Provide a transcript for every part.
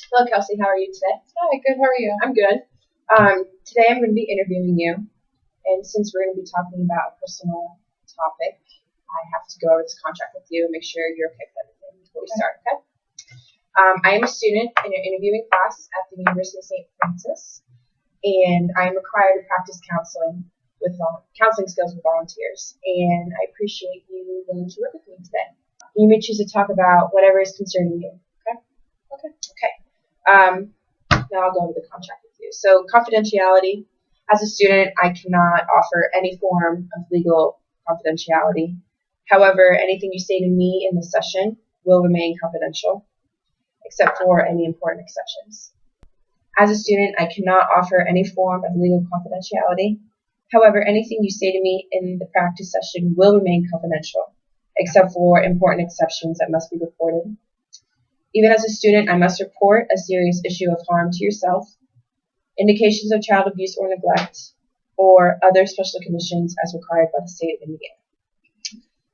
Hello, Kelsey. How are you today? Hi, good. How are you? I'm good. Today I'm going to be interviewing you, and since we're going to be talking about a personal topic, I have to go over this contract with you and make sure you're okay with everything before we start, okay? I am a student in an interviewing class at the University of St. Francis, and I'm required to practice counseling skills with volunteers, and I appreciate you willing to work with me today. You may choose to talk about whatever is concerning you, okay? Okay. Now I'll go over the contract with you. So confidentiality. As a student, I cannot offer any form of legal confidentiality. However, anything you say to me in the session will remain confidential, except for any important exceptions. As a student, I cannot offer any form of legal confidentiality. However, anything you say to me in the practice session will remain confidential, except for important exceptions that must be reported. Even as a student, I must report a serious issue of harm to yourself, indications of child abuse or neglect, or other special conditions as required by the state of Indiana.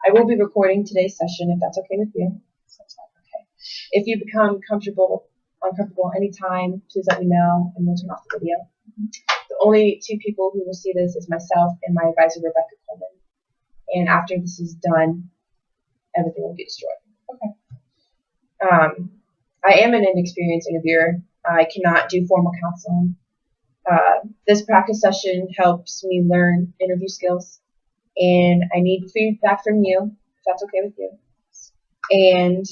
I will be recording today's session if that's okay with you. Okay. If you become uncomfortable anytime, please let me know and we'll turn off the video. The only two people who will see this is myself and my advisor, Rebecca Coleman. And after this is done, everything will be destroyed. Okay. I am an inexperienced interviewer. I cannot do formal counseling. This practice session helps me learn interview skills, and I need feedback from you, if that's okay with you. And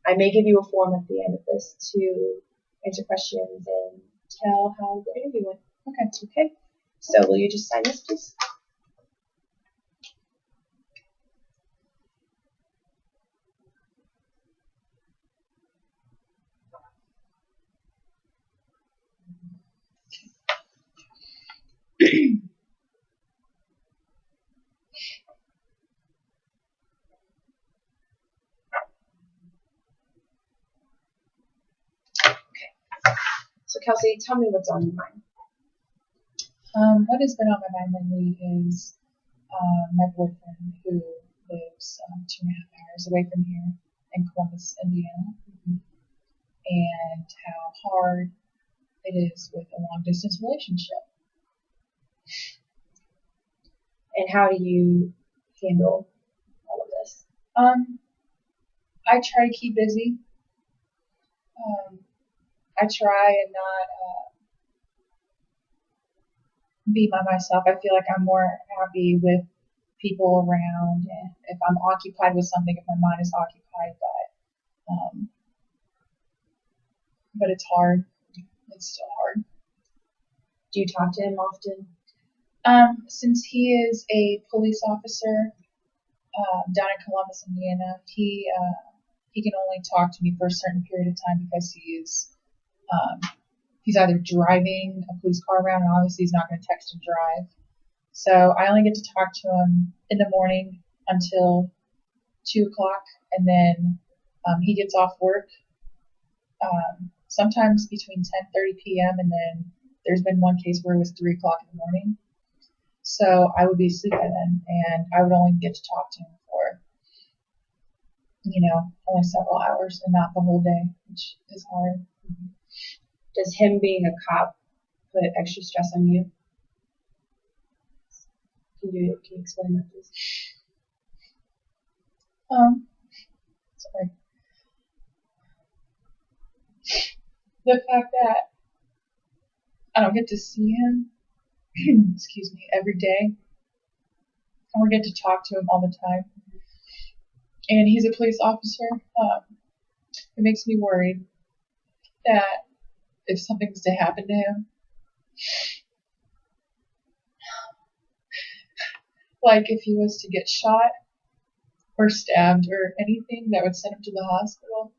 I may give you a form at the end of this to answer questions and tell how the interview went. Okay. So will you just sign this, please? So Kelsey, tell me what's on your mind. What has been on my mind lately is my boyfriend who lives 2.5 hours away from here in Columbus, Indiana, and how hard it is with a long distance relationship. And how do you handle all of this? I try to keep busy. I try and not be by myself. I feel like I'm more happy with people around, and if I'm occupied with something, if my mind is occupied, but it's hard. It's still hard. Do you talk to him often? Since he is a police officer down in Columbus, Indiana, he can only talk to me for a certain period of time because he's either driving a police car around, and obviously he's not going to text and drive. So I only get to talk to him in the morning until 2 o'clock, and then he gets off work sometimes between 10:30 p.m. and then there's been one case where it was 3 o'clock in the morning. So I would be asleep by then, and I would only get to talk to him for, only several hours and not the whole day, which is hard. Does him being a cop put extra stress on you? Can you explain that, please? Sorry. The fact that I don't get to see him, excuse me, every day, or get to talk to him all the time, and he's a police officer, it makes me worried that if something's to happen to him, like if he was to get shot or stabbed or anything that would send him to the hospital,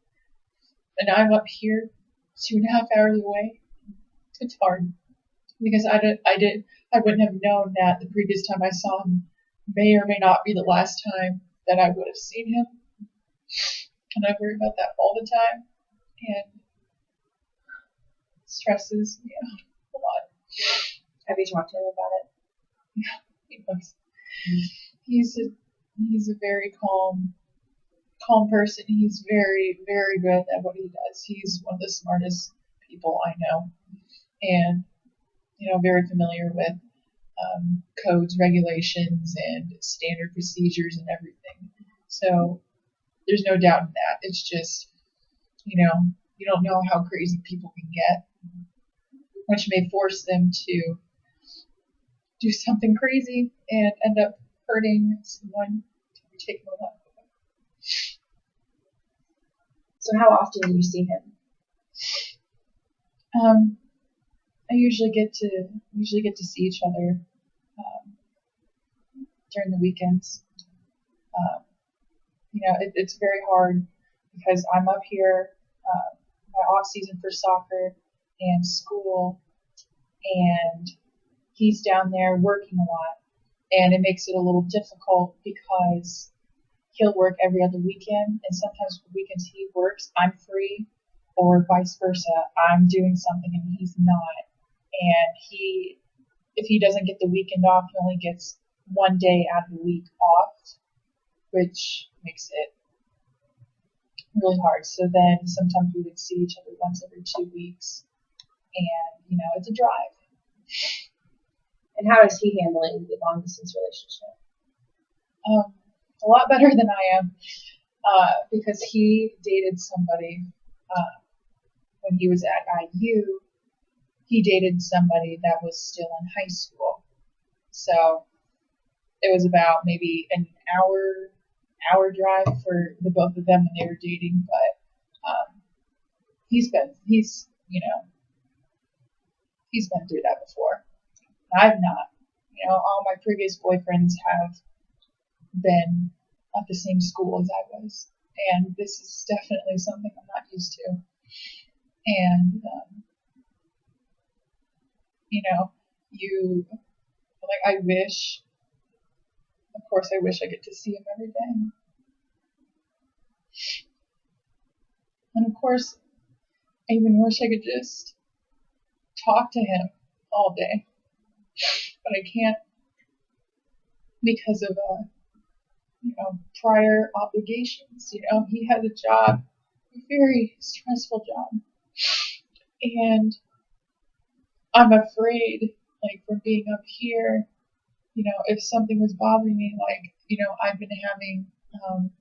and I'm up here 2.5 hours away, it's hard because I wouldn't have known that the previous time I saw him may or may not be the last time that I would have seen him, and I worry about that all the time, and it stresses me out a lot. Have you talked to him about it? Yeah, he was. He's a very calm calm person. He's very, very good at what he does. He's one of the smartest people I know, and very familiar with codes, regulations, and standard procedures and everything. So there's no doubt in that. It's just, you don't know how crazy people can get, which may force them to do something crazy and end up hurting someone or taking a life. So how often do you see him? I usually get to see each other during the weekends. It's very hard because I'm up here, my off season for soccer and school, and he's down there working a lot, and it makes it a little difficult because he'll work every other weekend, and sometimes for weekends he works, I'm free, or vice versa. I'm doing something and he's not, and if he doesn't get the weekend off, he only gets one day out of the week off, which makes it really hard. So then sometimes we would see each other once every 2 weeks, and it's a drive. And how is he handling the long distance relationship? A lot better than I am, because he dated somebody when he was at IU. He dated somebody that was still in high school, so it was about maybe an hour drive for the both of them when they were dating. But he's been through that before. I've not. All my previous boyfriends have been at the same school as I was, and this is definitely something I'm not used to. And I wish I get to see him every day. And of course, I even wish I could just talk to him all day. But I can't because of prior obligations. He has a job, a very stressful job. And I'm afraid, from being up here, if something was bothering me, I've been having, I'm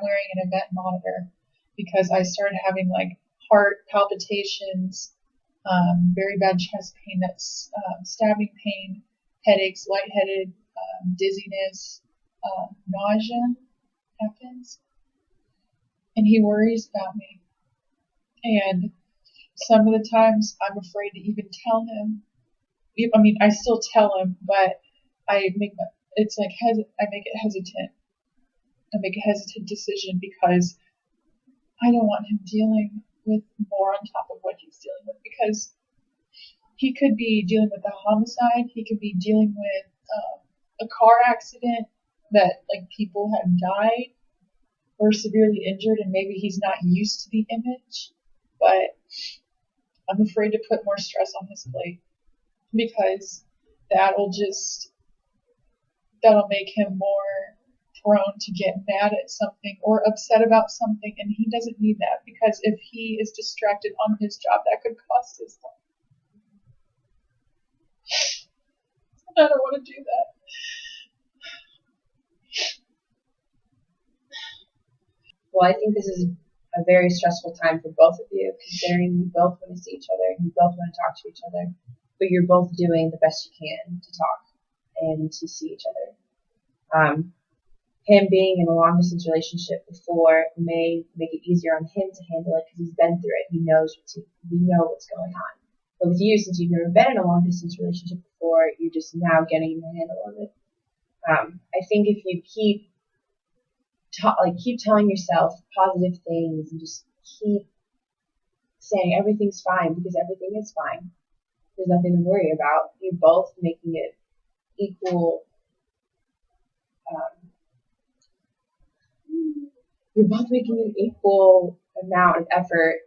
wearing an event monitor because I started having, heart palpitations, very bad chest pain, that's stabbing pain, headaches, lightheaded, dizziness, nausea happens. And he worries about me. And some of the times I'm afraid to even tell him. I still tell him, but I make it hesitant. I make a hesitant decision because I don't want him dealing with more on top of what he's dealing with, because he could be dealing with a homicide, he could be dealing with a car accident that people have died or severely injured, and maybe he's not used to the image, but I'm afraid to put more stress on his plate because that'll make him more prone to get mad at something or upset about something, and he doesn't need that, because if he is distracted on his job, that could cost his life. I don't want to do that. Well, I think this is a very stressful time for both of you, considering you both want to see each other and you both want to talk to each other, but you're both doing the best you can to talk and to see each other. Him being in a long distance relationship before may make it easier on him to handle it because he's been through it. He knows what's going on. But with you, since you've never been in a long distance relationship before, you're just now getting the handle of it. I think if you keep telling yourself positive things and just keep saying everything's fine, because everything is fine. There's nothing to worry about. You're both making it equal. You're both making an equal amount of effort,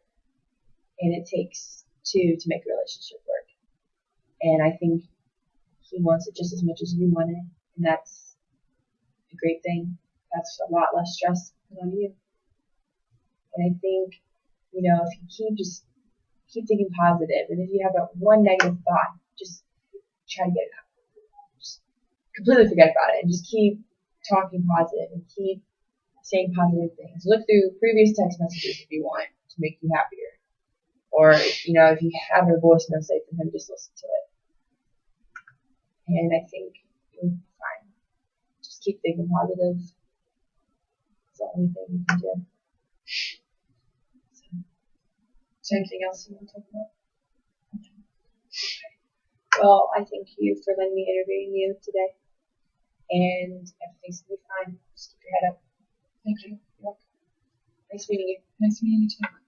and it takes two to make a relationship work. And I think he wants it just as much as you want it, and that's a great thing. That's a lot less stress It's on you. And I think, you know, if you keep thinking positive, and if you have that one negative thought, just try to get it out. Just completely forget about it, and just keep talking positive and keep saying positive things. Look through previous text messages if you want to make you happier. Or, you know, if you have a voice note saved from him, just listen to it. And I think you'll be fine. Just keep thinking positive. It's the only thing you can do. So, is there anything else you want to talk about? Okay. Well, I thank you for letting me interviewing you today. And everything's going to be fine. Just keep your head up. Thank you. You're welcome. Nice meeting you. Nice meeting you too.